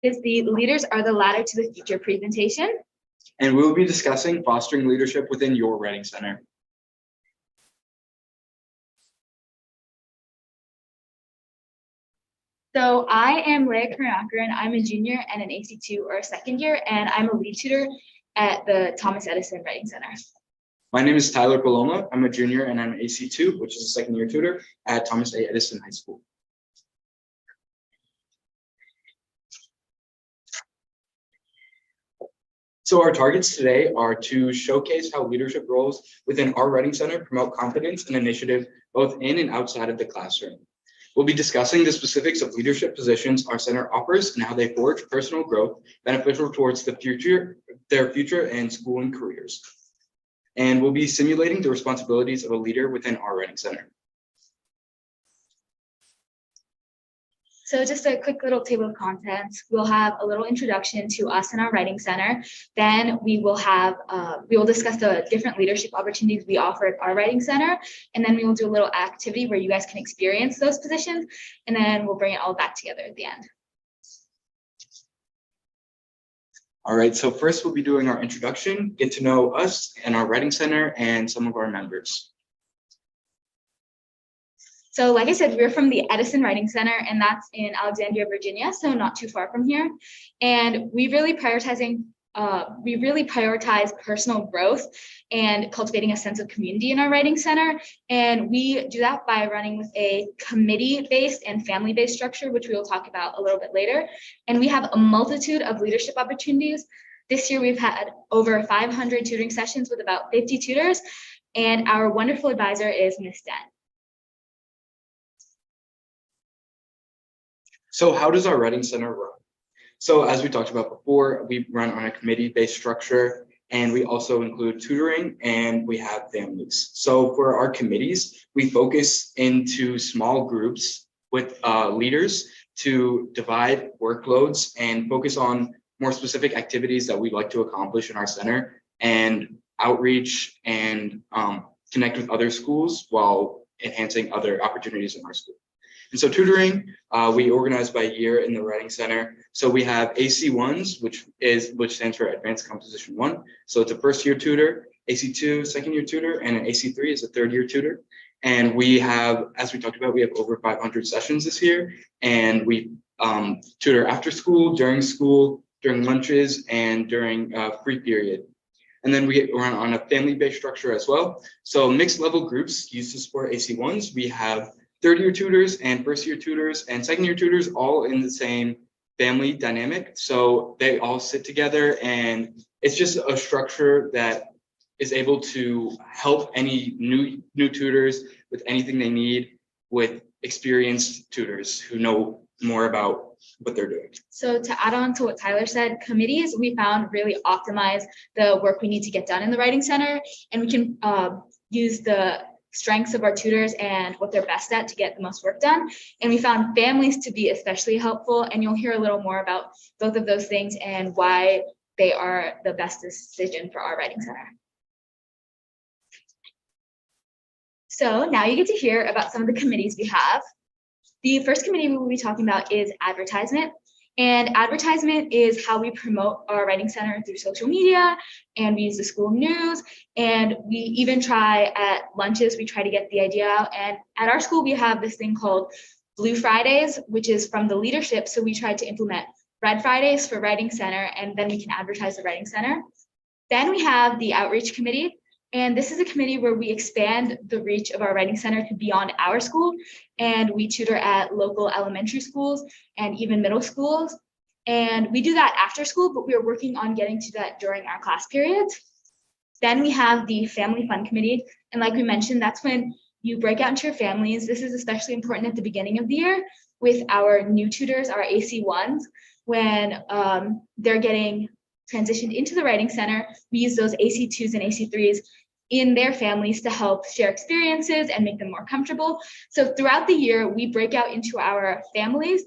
is the Leaders Are the Ladder to the Future presentation. And we will be discussing fostering leadership within your Writing Center. So I am Laya Karunakaran. I'm a junior and an AC2 or a second year, and I'm a lead tutor at the Thomas Edison Writing Center. My name is Tyler Paloma. I'm a junior and I'm an AC2, which is a second year tutor at Thomas A. Edison High School. So our targets today are to showcase how leadership roles within our Writing Center promote confidence and initiative both in and outside of the classroom. We'll be discussing the specifics of leadership positions our center offers and how they forge personal growth beneficial towards their future and school and careers. And we'll be simulating the responsibilities of a leader within our Writing Center. So just a quick little table of contents. We'll have a little introduction to us and our Writing Center. Then we will discuss the different leadership opportunities we offer at our Writing Center. And then we will do a little activity where you guys can experience those positions. And then we'll bring it all back together at the end. All right, so first we'll be doing our introduction, get to know us and our Writing Center and some of our members. So like I said, we're from the Edison Writing Center, and that's in Alexandria, Virginia, so not too far from here. And we really prioritize personal growth and cultivating a sense of community in our Writing Center. And we do that by running with a committee-based and family-based structure, which we will talk about a little bit later. And we have a multitude of leadership opportunities. This year, we've had over 500 tutoring sessions with about 50 tutors, and our wonderful advisor is Ms. Dent. So how does our Writing Center run? So as we talked about before, we run on a committee-based structure, and we also include tutoring, and we have families. So for our committees, we focus into small groups with leaders to divide workloads and focus on more specific activities that we'd like to accomplish in our center, and outreach and connect with other schools while enhancing other opportunities in our school. And so tutoring, we organize by year in the Writing Center. So we have AC1s, which stands for Advanced Composition 1. So it's a first year tutor, AC2, second year tutor, and an AC3 is a third year tutor. And we have, as we talked about, we have over 500 sessions this year. And we tutor after school, during lunches, and during free period. And then we run on a family-based structure as well. So mixed level groups used to support AC1s. We have third-year tutors and first-year tutors and second-year tutors all in the same family dynamic. So they all sit together, and it's just a structure that is able to help any new tutors with anything they need with experienced tutors who know more about what they're doing. So to add on to what Tyler said, committees we found really optimize the work we need to get done in the Writing Center, and we can use the strengths of our tutors and what they're best at to get the most work done. And we found families to be especially helpful, and you'll hear a little more about both of those things and why they are the best decision for our Writing Center. So now you get to hear about some of the committees we have. The first committee we will be talking about is advertisement. And advertisement is how we promote our Writing Center through social media, and we use the school news, and we even try at lunches, we try to get the idea out. And at our school, we have this thing called Blue Fridays, which is from the leadership. So we try to implement Red Fridays for Writing Center, and then we can advertise the Writing Center. Then we have the outreach committee. And this is a committee where we expand the reach of our Writing Center to beyond our school. And we tutor at local elementary schools and even middle schools. And we do that after school, but we are working on getting to that during our class periods. Then we have the Family Fun Committee. And like we mentioned, that's when you break out into your families. This is especially important at the beginning of the year with our new tutors, our AC1s, when they're getting transitioned into the Writing Center. We use those AC2s and AC3s in their families to help share experiences and make them more comfortable. So throughout the year, we break out into our families,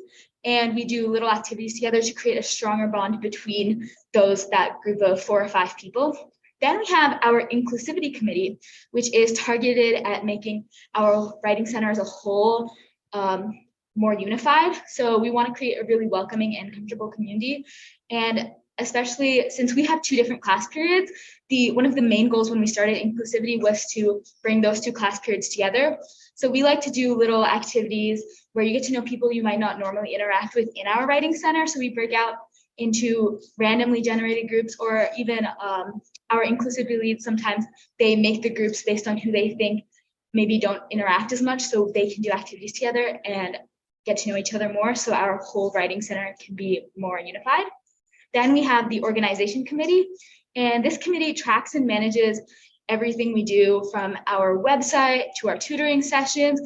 and we do little activities together to create a stronger bond between that group of 4 or 5 people. Then we have our inclusivity committee, which is targeted at making our Writing Center as a whole more unified. So we want to create a really welcoming and comfortable community. And especially since we have 2 different class periods, one of the main goals when we started inclusivity was to bring those 2 class periods together. So we like to do little activities where you get to know people you might not normally interact with in our writing center. So we break out into randomly generated groups, or even our inclusivity leads, sometimes they make the groups based on who they think maybe don't interact as much, so they can do activities together and get to know each other more, so our whole writing center can be more unified. Then we have the organization committee, and this committee tracks and manages everything we do, from our website to our tutoring sessions,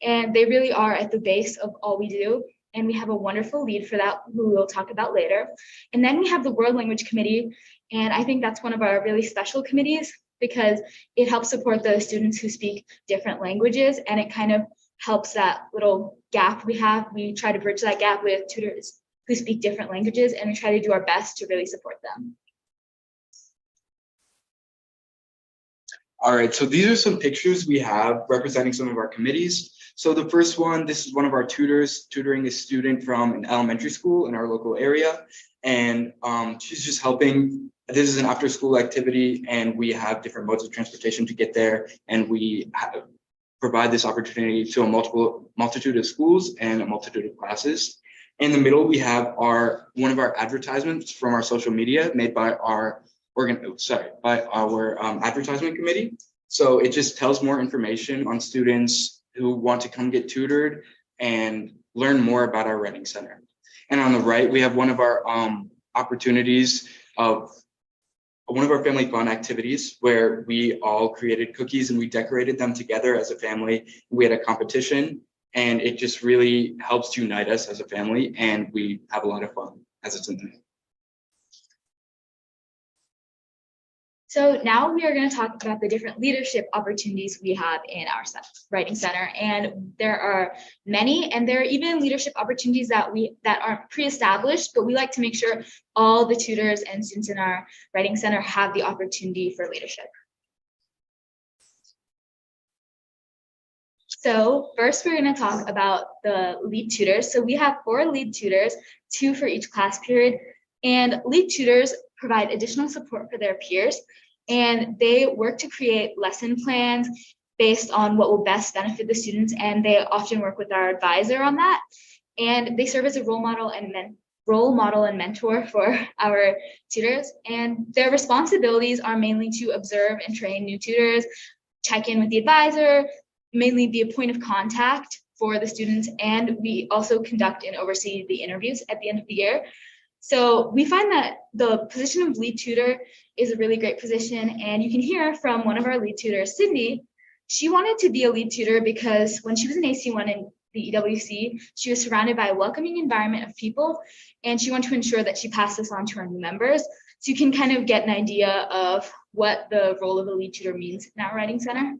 and they really are at the base of all we do. And we have a wonderful lead for that, who we'll talk about later. And then we have the world language committee, and I think that's one of our really special committees because it helps support the students who speak different languages, and it kind of helps that little gap we have. We try to bridge that gap with tutors who speak different languages, and we try to do our best to really support them. All right, so these are some pictures we have representing some of our committees. So the first one, this is one of our tutors tutoring a student from an elementary school in our local area. And she's just helping. This is an after school activity, and we have different modes of transportation to get there. And we provide this opportunity to a multitude of schools and a multitude of classes. In the middle, we have one of our advertisements from our social media made by our advertisement committee. So it just tells more information on students who want to come get tutored and learn more about our writing center. And on the right, we have one of our opportunities of one of our family fun activities where we all created cookies and we decorated them together as a family. We had a competition, and it just really helps unite us as a family, and we have a lot of fun as it's in there. So now we are going to talk about the different leadership opportunities we have in our writing center, and there are many, and there are even leadership opportunities that aren't pre-established, but we like to make sure all the tutors and students in our writing center have the opportunity for leadership. So first, we're going to talk about the lead tutors. So we have 4 lead tutors, 2 for each class period, and lead tutors provide additional support for their peers, and they work to create lesson plans based on what will best benefit the students, and they often work with our advisor on that, and they serve as a role model and mentor for our tutors, and their responsibilities are mainly to observe and train new tutors, check in with the advisor, mainly be a point of contact for the students, and we also conduct and oversee the interviews at the end of the year. So we find that the position of lead tutor is a really great position, and you can hear from one of our lead tutors, Sydney. She wanted to be a lead tutor because when she was an AC1 in the EWC, she was surrounded by a welcoming environment of people, and she wanted to ensure that she passed this on to our new members. So you can kind of get an idea of what the role of a lead tutor means in our writing center.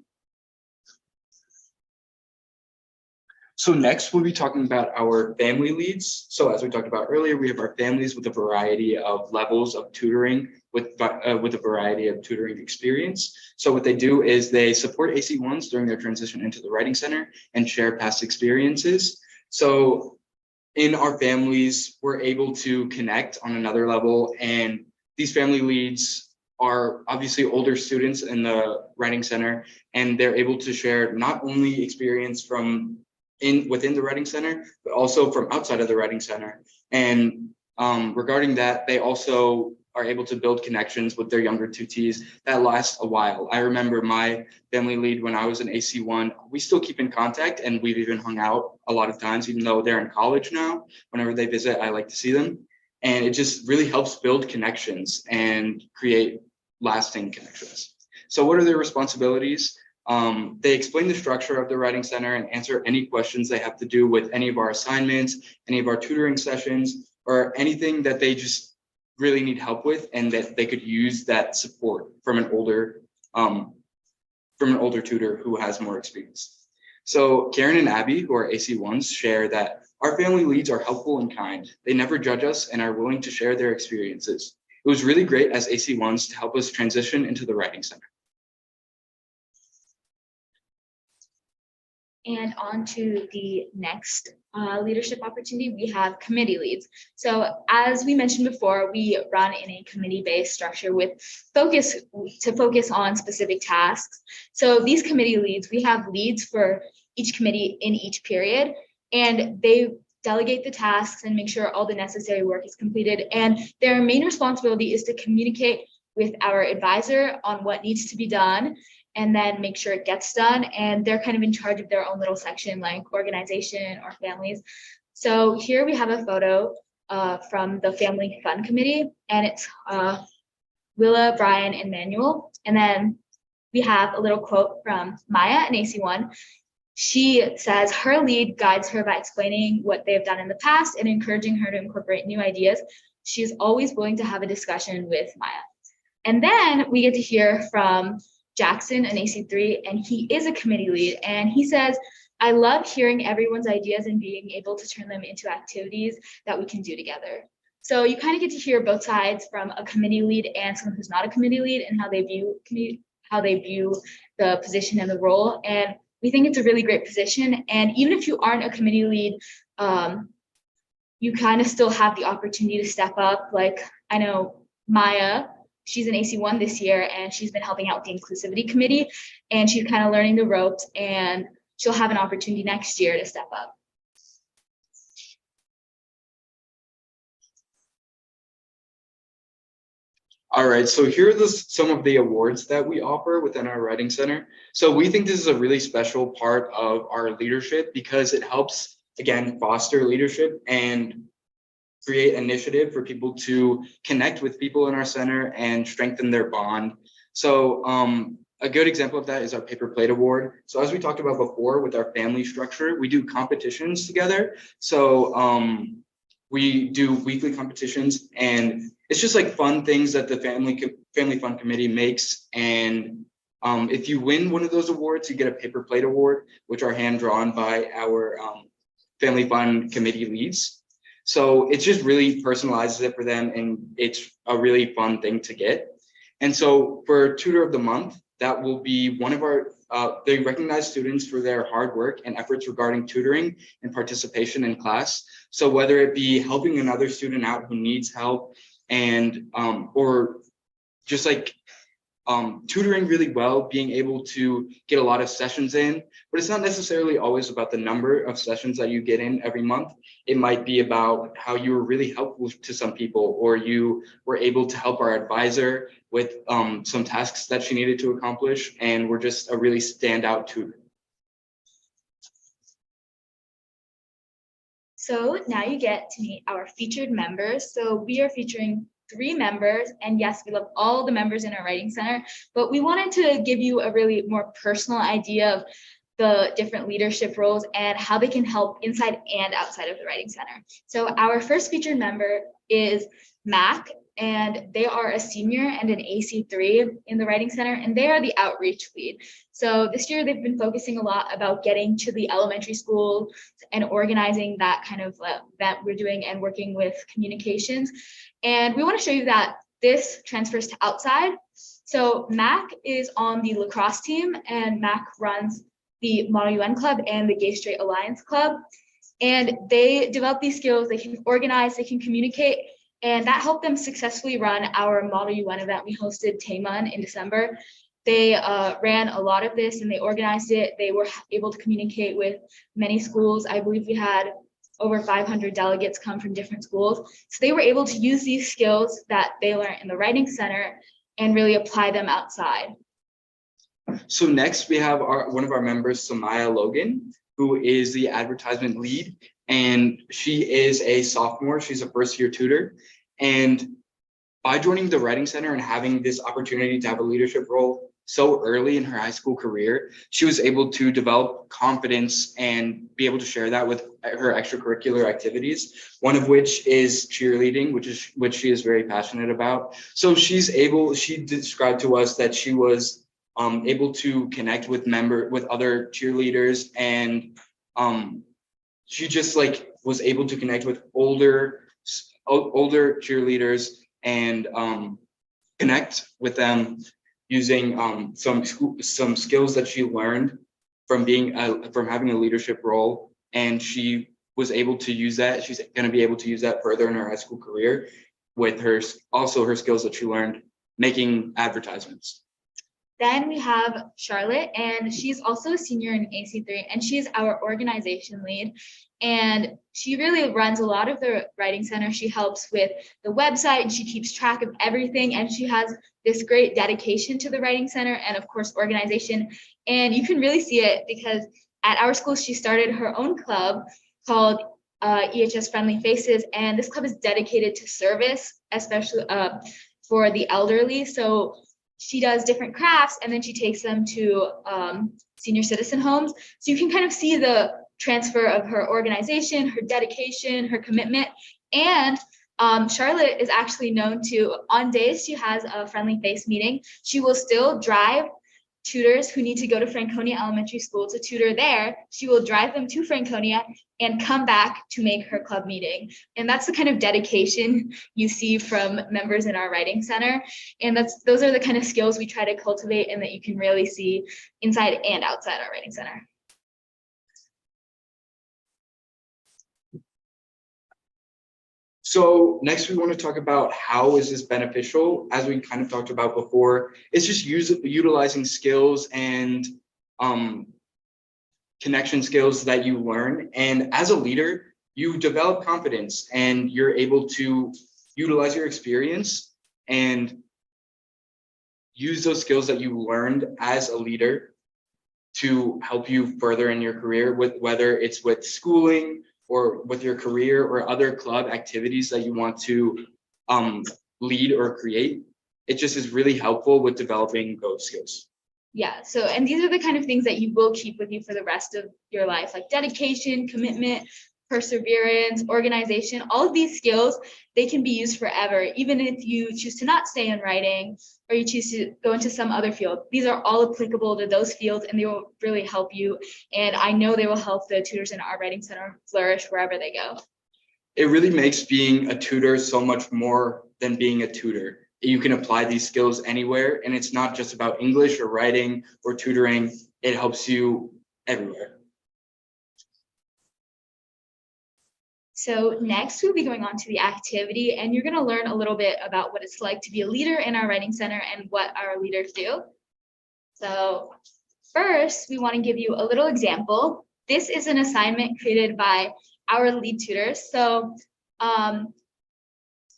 So next, we'll be talking about our family leads. So as we talked about earlier, we have our families with a variety of levels of tutoring with a variety of tutoring experience. So what they do is they support AC1s during their transition into the writing center and share past experiences. So in our families, we're able to connect on another level, and these family leads are obviously older students in the writing center, and they're able to share not only experience from within the writing center, but also from outside of the writing center. And regarding that, they also are able to build connections with their younger tutees that last a while. I remember my family lead when I was in AC1, we still keep in contact, and we've even hung out a lot of times, even though they're in college now. Whenever they visit, I like to see them. And it just really helps build connections and create lasting connections. So what are their responsibilities? They explain the structure of the writing center and answer any questions they have to do with any of our assignments, any of our tutoring sessions, or anything that they just really need help with, and that they could use that support from an older tutor who has more experience. So Karen and Abby, who are AC1s, share that our family leads are helpful and kind. They never judge us and are willing to share their experiences. It was really great as AC1s to help us transition into the writing center. And on to the next leadership opportunity, we have committee leads. So as we mentioned before, we run in a committee-based structure with focus on specific tasks. So these committee leads, we have leads for each committee in each period, and they delegate the tasks and make sure all the necessary work is completed. And their main responsibility is to communicate with our advisor on what needs to be done and then make sure it gets done. And they're kind of in charge of their own little section, like organization or families. So here we have a photo from the Family Fun Committee, and it's Willa, Brian, and Manuel. And then we have a little quote from Maya in AC1. She says her lead guides her by explaining what they have done in the past and encouraging her to incorporate new ideas. She is always willing to have a discussion with Maya. And then we get to hear from Jackson, an AC3, and he is a committee lead. And he says, I love hearing everyone's ideas and being able to turn them into activities that we can do together. So you kind of get to hear both sides from a committee lead and someone who's not a committee lead and how they view the position and the role. And we think it's a really great position. And even if you aren't a committee lead, you kind of still have the opportunity to step up. Like I know Maya, she's an AC1 this year, and she's been helping out with the inclusivity committee, and she's kind of learning the ropes, and she'll have an opportunity next year to step up. All right, so here are some of the awards that we offer within our Writing Center. So we think this is a really special part of our leadership because it helps, again, foster leadership and create initiative for people to connect with people in our center and strengthen their bond. So a good example of that is our Paper Plate Award. So as we talked about before with our family structure, we do competitions together. So we do weekly competitions, and it's just like fun things that the Family Fun Committee makes. And if you win one of those awards, you get a Paper Plate Award, which are hand drawn by our Family Fun Committee leads. So it just really personalizes it for them, and it's a really fun thing to get. And so for Tutor of the Month, that will be one of our, they recognize students for their hard work and efforts regarding tutoring and participation in class. So whether it be helping another student out who needs help and, or just like tutoring really well, being able to get a lot of sessions in, but it's not necessarily always about the number of sessions that you get in every month. It might be about how you were really helpful to some people, or you were able to help our advisor with some tasks that she needed to accomplish, and we're just a really standout tutor. So now you get to meet our featured members. So we are featuring 3 members, and yes, we love all the members in our Writing Center, but we wanted to give you a really more personal idea of the different leadership roles and how they can help inside and outside of the Writing Center. So our first featured member is Mac, and they are a senior and an AC3 in the Writing Center, and they are the outreach lead. So this year they've been focusing a lot about getting to the elementary school and organizing that kind of event we're doing and working with communications. And we want to show you that this transfers to outside. So Mac is on the lacrosse team, and Mac runs the Model UN Club and the Gay Straight Alliance Club. And they develop these skills, they can organize, they can communicate, and that helped them successfully run our Model UN event we hosted Taman in December. They ran a lot of this and they organized it. They were able to communicate with many schools. I believe we had over 500 delegates come from different schools. So they were able to use these skills that they learned in the Writing Center and really apply them outside. So next we have one of our members, Samaya Logan, who is the advertisement lead, and she is a sophomore. She's a first-year tutor, and by joining the Writing Center and having this opportunity to have a leadership role so early in her high school career, she was able to develop confidence and be able to share that with her extracurricular activities, one of which is cheerleading, which she is very passionate about. So she described to us that she was able to connect with other cheerleaders, and she just like was able to connect with older cheerleaders and connect with them using some skills that she learned from having a leadership role, and she was able to use that. She's going to be able to use that further in her high school career with her skills that she learned making advertisements. Then we have Charlotte, and she's also a senior in AC3, and she's our organization lead. And she really runs a lot of the Writing Center. She helps with the website, and she keeps track of everything. And she has this great dedication to the Writing Center and, of course, organization. And you can really see it because at our school, she started her own club called EHS Friendly Faces. And this club is dedicated to service, especially for the elderly. So she does different crafts, and then she takes them to senior citizen homes. So you can kind of see the transfer of her organization, her dedication, her commitment. And Charlotte is actually known to, on days she has a friendly face meeting, she will still drive tutors who need to go to Franconia Elementary School to tutor there. She will drive them to Franconia and come back to make her club meeting. And that's the kind of dedication you see from members in our Writing Center. And those are the kind of skills we try to cultivate and that you can really see inside and outside our Writing Center. So next we want to talk about how is this beneficial. As we kind of talked about before, it's just utilizing skills and connection skills that you learn. And as a leader, you develop confidence and you're able to utilize your experience and use those skills that you learned as a leader to help you further in your career, whether it's with schooling or with your career or other club activities that you want to lead or create. It just is really helpful with developing those skills. Yeah, so, and these are the kind of things that you will keep with you for the rest of your life, like dedication, commitment, perseverance, organization. All of these skills, they can be used forever, even if you choose to not stay in writing or you choose to go into some other field. These are all applicable to those fields, and they will really help you. And I know they will help the tutors in our Writing Center flourish wherever they go. It really makes being a tutor so much more than being a tutor. You can apply these skills anywhere, and it's not just about English or writing or tutoring. It helps you everywhere. So next we'll be going on to the activity, and you're going to learn a little bit about what it's like to be a leader in our Writing Center and what our leaders do. So first, we want to give you a little example. This is an assignment created by our lead tutors. So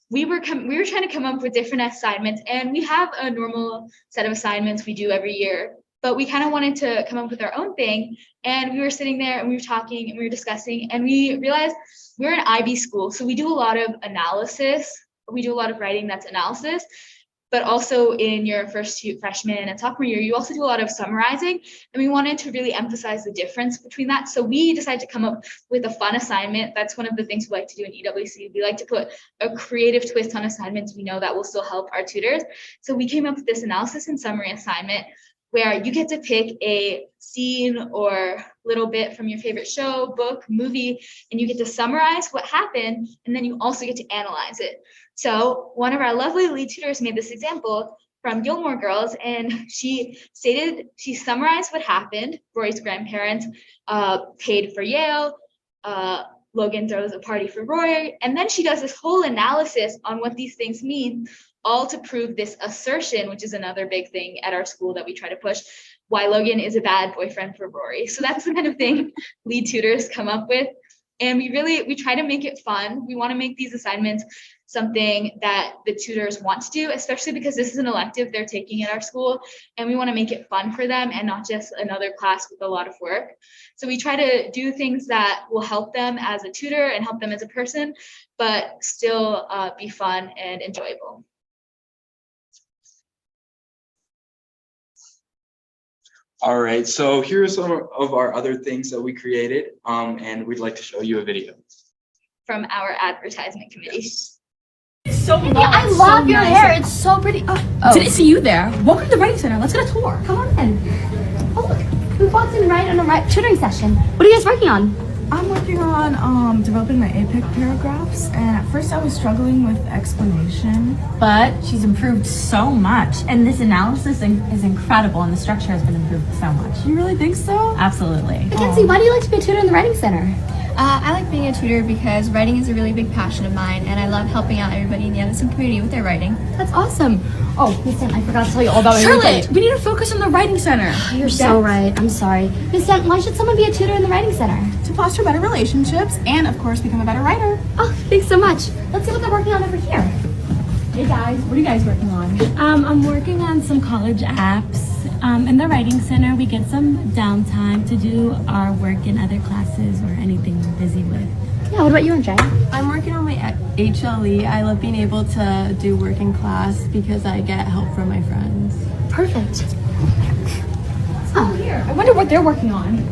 we were trying to come up with different assignments, and we have a normal set of assignments we do every year, but we kind of wanted to come up with our own thing. And we were sitting there and we were talking and we were discussing, and we realized we're an IB school. So we do a lot of analysis. We do a lot of writing that's analysis, but also in your freshman and sophomore year, you also do a lot of summarizing. And we wanted to really emphasize the difference between that. So we decided to come up with a fun assignment. That's one of the things we like to do in EWC. We like to put a creative twist on assignments we know that will still help our tutors. So we came up with this analysis and summary assignment where you get to pick a scene or little bit from your favorite show, book, movie, and you get to summarize what happened, and then you also get to analyze it. So one of our lovely lead tutors made this example from Gilmore Girls, and she summarized what happened. Rory's grandparents paid for Yale, Logan throws a party for Rory, and then she does this whole analysis on what these things mean, all to prove this assertion, which is another big thing at our school that we try to push, why Logan is a bad boyfriend for Rory. So that's the kind of thing lead tutors come up with. And we try to make it fun. We want to make these assignments something that the tutors want to do, especially because this is an elective they're taking at our school, and we want to make it fun for them and not just another class with a lot of work. So we try to do things that will help them as a tutor and help them as a person, but still be fun and enjoyable. All right, so here are some of our other things that we created, and we'd like to show you a video. From our advertisement committee. Yes. So Yeah, I love your hair. It's so pretty. Oh. Didn't see you there. Welcome to the Writing Center. Let's get a tour. Come on in. Oh, look. We walked in right on a tutoring session. What are you guys working on? I'm working working on developing my APIC paragraphs, and at first I was struggling with explanation. But she's improved so much, and this analysis is incredible, and the structure has been improved so much. You really think so? Absolutely. Mackenzie, why do you like to be a tutor in the Writing Center? I like being a tutor because writing is a really big passion of mine, and I love helping out everybody in the Edison community with their writing. That's awesome. Oh, Miss Dent, I forgot to tell you all about my Charlotte, we need to focus on the Writing Center. You're so right. I'm sorry. Miss Dent, why should someone be a tutor in the Writing Center? To foster better relationships and, of course, become a better writer. Oh, thanks so much. Let's see what they're working on over here. Hey guys, what are you guys working on? I'm working on some college apps. In the Writing Center, we get some downtime to do our work in other classes or anything we're busy with. Yeah, what about you, Andre? I'm working on my HLE. I love being able to do work in class because I get help from my friends. Perfect. I wonder what they're working on.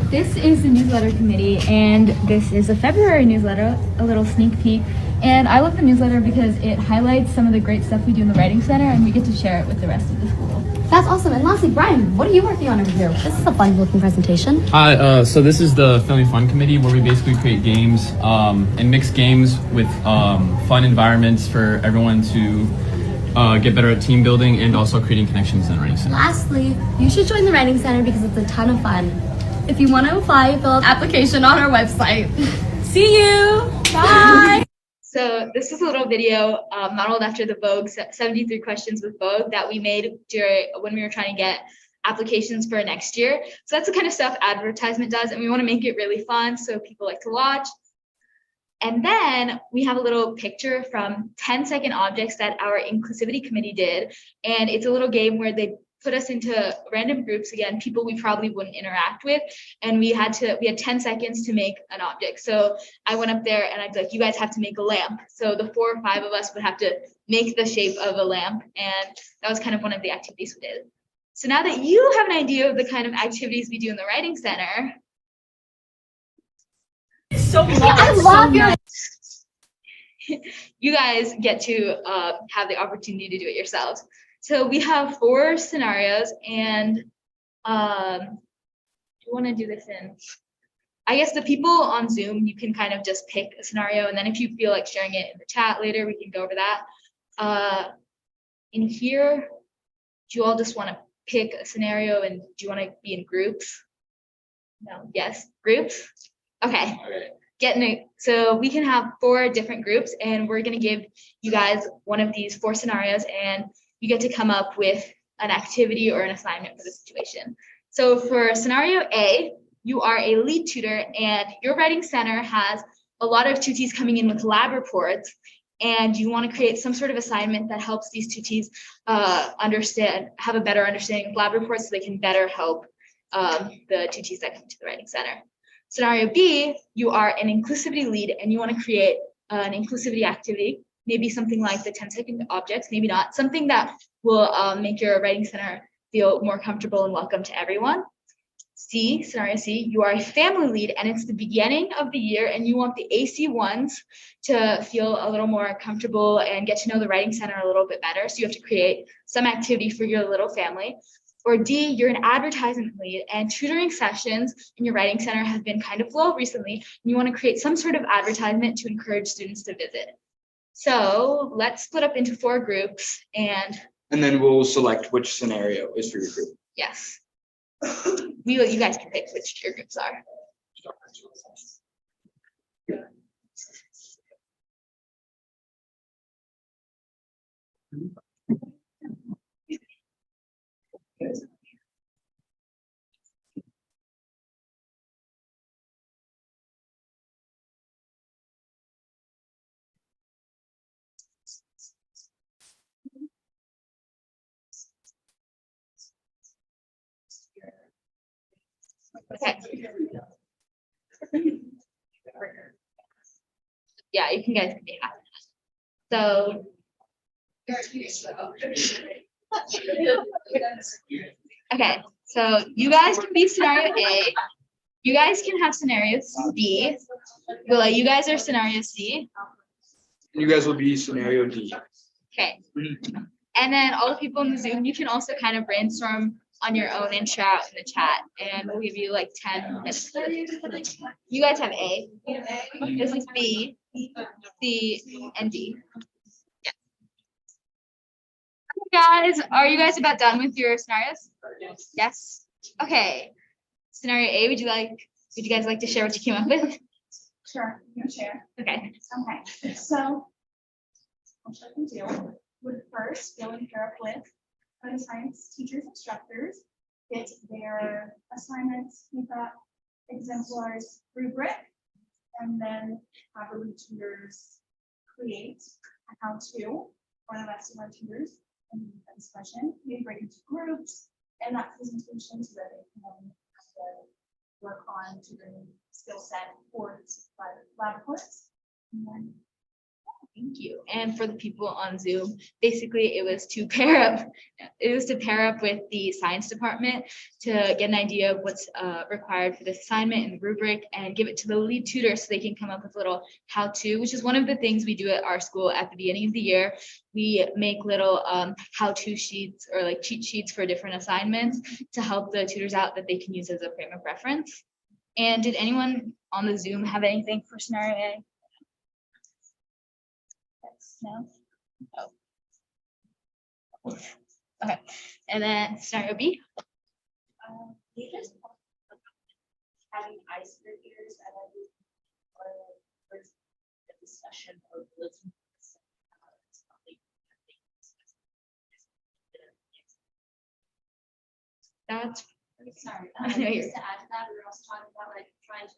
This is the newsletter committee, and this is a February newsletter, a little sneak peek. And I love the newsletter because it highlights some of the great stuff we do in the Writing Center, and we get to share it with the rest of the school. That's awesome. And lastly, Brian, what are you working on over here? This is a fun-looking presentation. Hi, so this is the Family Fun Committee where we basically create games and mix games with fun environments for everyone to get better at team building and also creating connections in the Writing Center. Lastly, you should join the Writing Center because it's a ton of fun. If you want to apply, fill out an application on our website. See you. Bye. So this is a little video modeled after the Vogue 73 questions with Vogue that we made when we were trying to get applications for next year. So that's the kind of stuff advertisement does, and we want to make it really fun so people like to watch. And then we have a little picture from 10-second objects that our inclusivity committee did, and it's a little game where they put us into random groups, again, people we probably wouldn't interact with, and we had 10 seconds to make an object. So I went up there and I'd be like, you guys have to make a lamp. So the 4 or 5 of us would have to make the shape of a lamp, and that was kind of one of the activities we did. So now that you have an idea of the kind of activities we do in the Writing Center, I love your... you guys get to have the opportunity to do it yourselves. So we have 4 scenarios, and you want to do this in, I guess the people on Zoom, you can kind of just pick a scenario, and then if you feel like sharing it in the chat later, we can go over that. In here, do you all just want to pick a scenario, and do you want to be in groups? No, yes, groups? Okay. So we can have 4 different groups, and we're going to give you guys one of these 4 scenarios, and you get to come up with an activity or an assignment for the situation. So for scenario A, you are a lead tutor, and your Writing Center has a lot of tutees coming in with lab reports, and you want to create some sort of assignment that helps these tutees have a better understanding of lab reports so they can better help the tutees that come to the Writing Center. Scenario B, you are an inclusivity lead, and you want to create an inclusivity activity, maybe something like the 10-second objects, maybe not, something that will make your Writing Center feel more comfortable and welcome to everyone. C, scenario C, you are a family lead, and it's the beginning of the year, and you want the AC ones to feel a little more comfortable and get to know the Writing Center a little bit better. So you have to create some activity for your little family. Or D, you're an advertisement lead, and tutoring sessions in your Writing Center have been kind of low recently, and you want to create some sort of advertisement to encourage students to visit. So let's split up into 4 groups, and then we'll select which scenario is for your group. yes, you guys can pick which your groups are. Okay. Yeah, you can guys can be happy. So okay, so you guys can be scenario A. You guys can have scenarios B. Well, you guys are scenario C. You guys will be scenario D. Okay. And then all the people in the Zoom, you can also kind of brainstorm on your own and share out in the chat, and we'll give you like 10 minutes. You guys have A. This is B, C, and D. Yeah. Guys, are you guys about done with your scenarios? Yes. Okay. Scenario A, would you guys like to share what you came up with? Sure, you can share. Okay. Okay, so what I can do would first go and pair up with data science teachers, instructors, get their assignments, we've got exemplars rubric, and then have the lead tutors create a how-to for the rest of our tutors and a discussion. We break into groups and that presentation so that they can have to work on tutoring skill set for lab reports. And then Thank you. And for the people on Zoom, basically it was to pair up with the science department to get an idea of what's required for this assignment and the rubric, and give it to the lead tutor so they can come up with a little how-to, which is one of the things we do at our school at the beginning of the year. We make little how-to sheets or like cheat sheets for different assignments to help the tutors out that they can use as a frame of reference. And did anyone on the Zoom have anything for scenario A? No. Oh. Okay. And then scenario B. we just having icebreakers and then for the discussion of listening. That's Sorry, I know you're- just to add to that, we were also talking about like trying to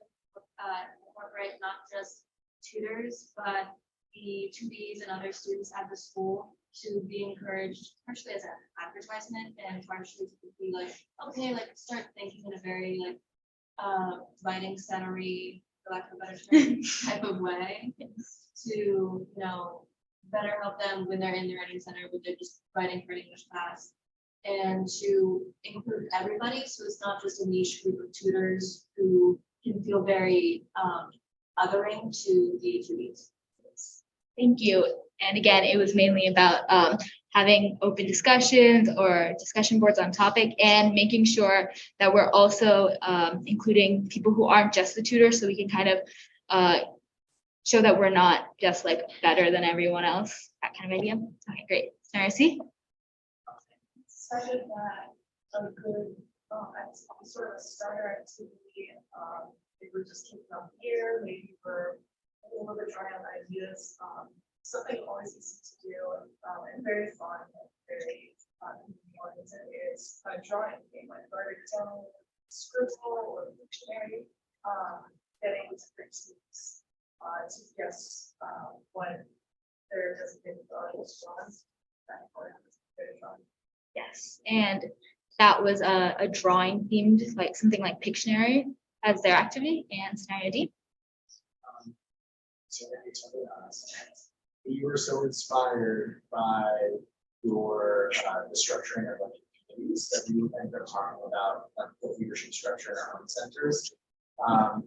incorporate not just tutors, but the 2Bs and other students at the school to be encouraged, partially as an advertisement and partially to be like, okay, like start thinking in a very like writing centery, for lack of a better term, type of way to, you know, better help them when they're in the writing center with their just writing for English class, and to include everybody, so it's not just a niche group of tutors who can feel very othering to the 2Bs. Thank you. And again, it was mainly about having open discussions or discussion boards on topic, and making sure that we're also including people who aren't just the tutors, so we can kind of show that we're not just like better than everyone else, that kind of idea. Okay, great. Scenario C. Started that a good sort of a starter activity. They were just kicking off here, maybe for a little bit trying out ideas. Something always easy to do and very fun and very oriented is a drawing game, like write down scribble or dictionary, getting different students to guess what their designated artist draws. That part is very fun. Yes, and that was a drawing themed, like something like Pictionary as their activity. And scenario D. You were so inspired by your the structuring of like committees that we ended up talking about the leadership structure in our own centers. And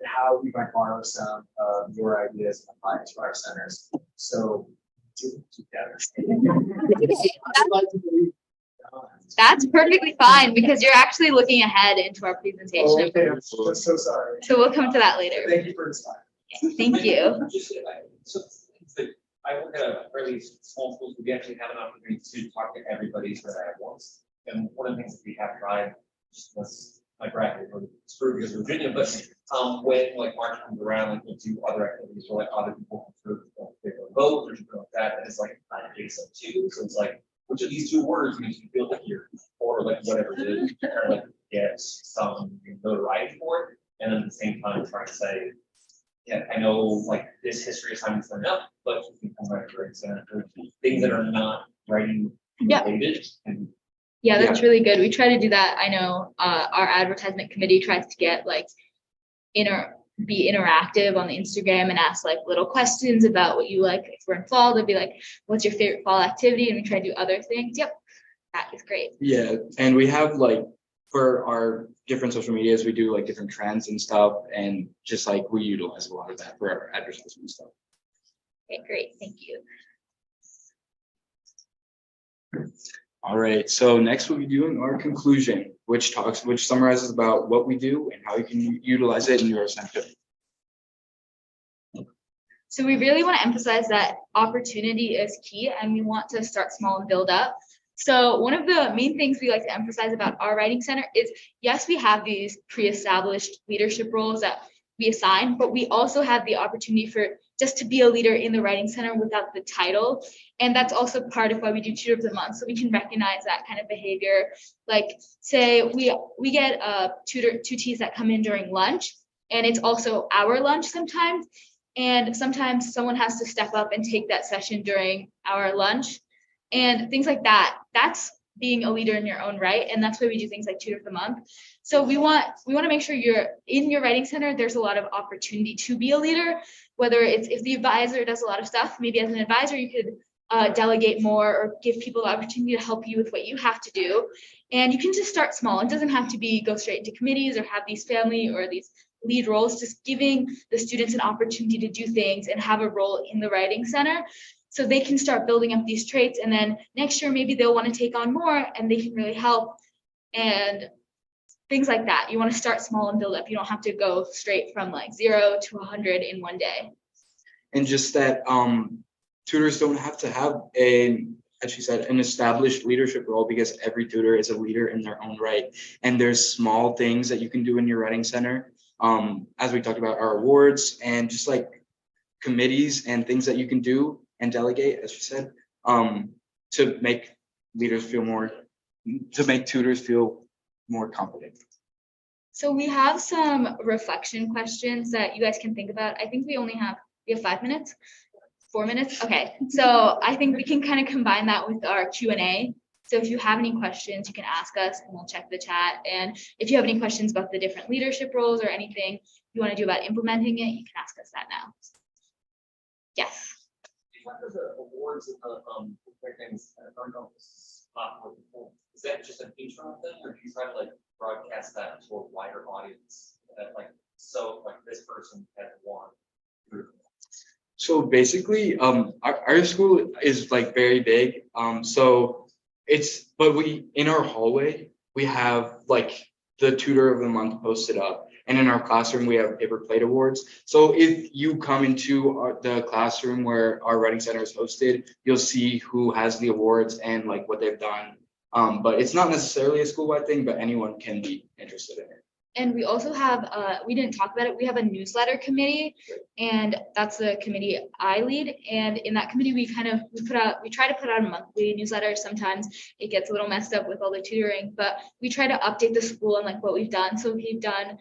how we might borrow some of your ideas and apply it to our centers. So do it together. That's perfectly fine, because you're actually looking ahead into our presentation. Oh, okay, I'm so sorry. So we'll come to that later. Thank you for inspiring. Thank you. So I work at a fairly small school, so we actually have an opportunity to talk to everybody sort of at once. And one of the things that we have tried, just was my bracket or screw because of Virginia, but when like March comes around, like we'll do other activities or like other people can vote or something like that, and it's like adjacent to. So it's like, which of these two words makes you feel like you're, or like whatever it is, or like get some notoriety for it, and then at the same time trying to say, yeah, I know like this history assignment's enough, but you can come back to writing center for things that are not writing related. And yeah, that's really good. We try to do that. I know our advertisement committee tries to get like be interactive on the Instagram and ask like little questions about what you like. If we're in fall, they'll be like, what's your favorite fall activity? And we try to do other things. Yep, that is great. Yeah, and we have like, for our different social medias, we do like different trends and stuff, and just like we utilize a lot of that for our advertising stuff. Okay, great. Thank you. All right, so next we'll be doing our conclusion, which summarizes about what we do and how you can utilize it in your center. So we really want to emphasize that opportunity is key, and we want to start small and build up. So one of the main things we like to emphasize about our writing center is, yes, we have these pre-established leadership roles that we assign, but we also have the opportunity for just to be a leader in the writing center without the title. And that's also part of why we do tutor of the month, so we can recognize that kind of behavior. Like, say we get tutees that come in during lunch, and it's also our lunch sometimes. And sometimes someone has to step up and take that session during our lunch and things like that. That's being a leader in your own right. And that's why we do things like tutor of the month. So we want to make sure you're in your writing center. There's a lot of opportunity to be a leader, whether it's if the advisor does a lot of stuff, maybe as an advisor, you could delegate more or give people the opportunity to help you with what you have to do. And you can just start small. It doesn't have to be go straight into committees or have these family or these lead roles, just giving the students an opportunity to do things and have a role in the writing center so they can start building up these traits. And then next year, maybe they'll want to take on more and they can really help and things like that. You want to start small and build up. You don't have to go straight from like 0 to 100 in one day. And just that tutors don't have to have as she said, an established leadership role, because every tutor is a leader in their own right. And there's small things that you can do in your writing center. As we talked about, our awards and just like committees and things that you can do and delegate, as she said, to make tutors feel more confident. So we have some reflection questions that you guys can think about. I think we have 5 minutes. 4 minutes? Okay, so I think we can kind of combine that with our Q&A. So if you have any questions, you can ask us and we'll check the chat. And if you have any questions about the different leadership roles or anything you want to do about implementing it, you can ask us that now. Yes. Awards things, I don't know if this is not before. Is that just an internal thing, or do you try to like broadcast that to a wider audience? So this person had won. So basically, our school is like very big. But in our hallway, we have like the tutor of the month posted up. And in our classroom, we have paper plate awards. So if you come into the classroom where our writing center is hosted, you'll see who has the awards and like what they've done. But it's not necessarily a school-wide thing, but anyone can be interested in it. And we also have, we didn't talk about it, we have a newsletter committee, and that's the committee I lead. And in that committee, we try to put out a monthly newsletter. Sometimes it gets a little messed up with all the tutoring, but we try to update the school and like what we've done. So we've done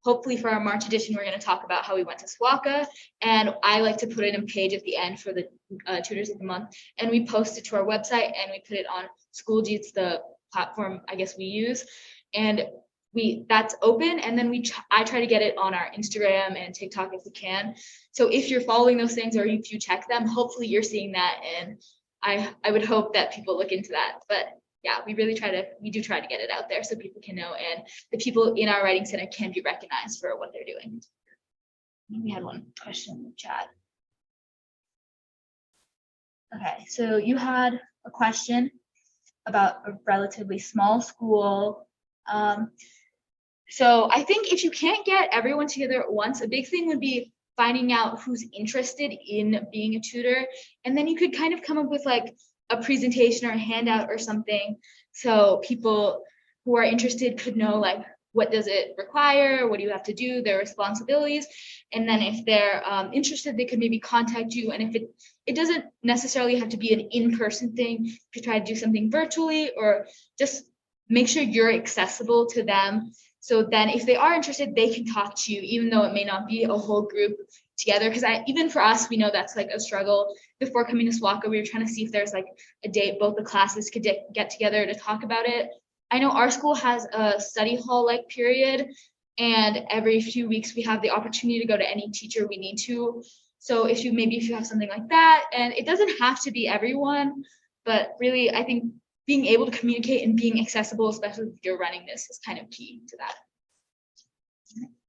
hopefully for our March edition, we're going to talk about how we went to SWCA, and I like to put in a page at the end for the tutors of the month, and we post it to our website and we put it on Schooljeets, the platform I guess we use, and that's open. And then I try to get it on our Instagram and TikTok if we can. So if you're following those things or if you check them, hopefully you're seeing that, and I would hope that people look into that. But yeah, we do try to get it out there so people can know, and the people in our writing center can be recognized for what they're doing. We had one question in the chat. Okay, so you had a question about a relatively small school. So I think if you can't get everyone together at once, a big thing would be finding out who's interested in being a tutor. And then you could kind of come up with like a presentation or a handout or something, so people who are interested could know like what does it require, what do you have to do, their responsibilities. And then if they're interested, they could maybe contact you. And if it doesn't necessarily have to be an in-person thing, you could try to do something virtually, or just make sure you're accessible to them. So then if they are interested, they can talk to you, even though it may not be a whole group together. Because even for us, we know that's like a struggle. Before coming to SWCA, we were trying to see if there's like a date both the classes could get together to talk about it. I know our school has a study hall like period, and every few weeks we have the opportunity to go to any teacher we need to. So if you have something like that, and it doesn't have to be everyone, but really I think being able to communicate and being accessible, especially if you're running this, is kind of key to that.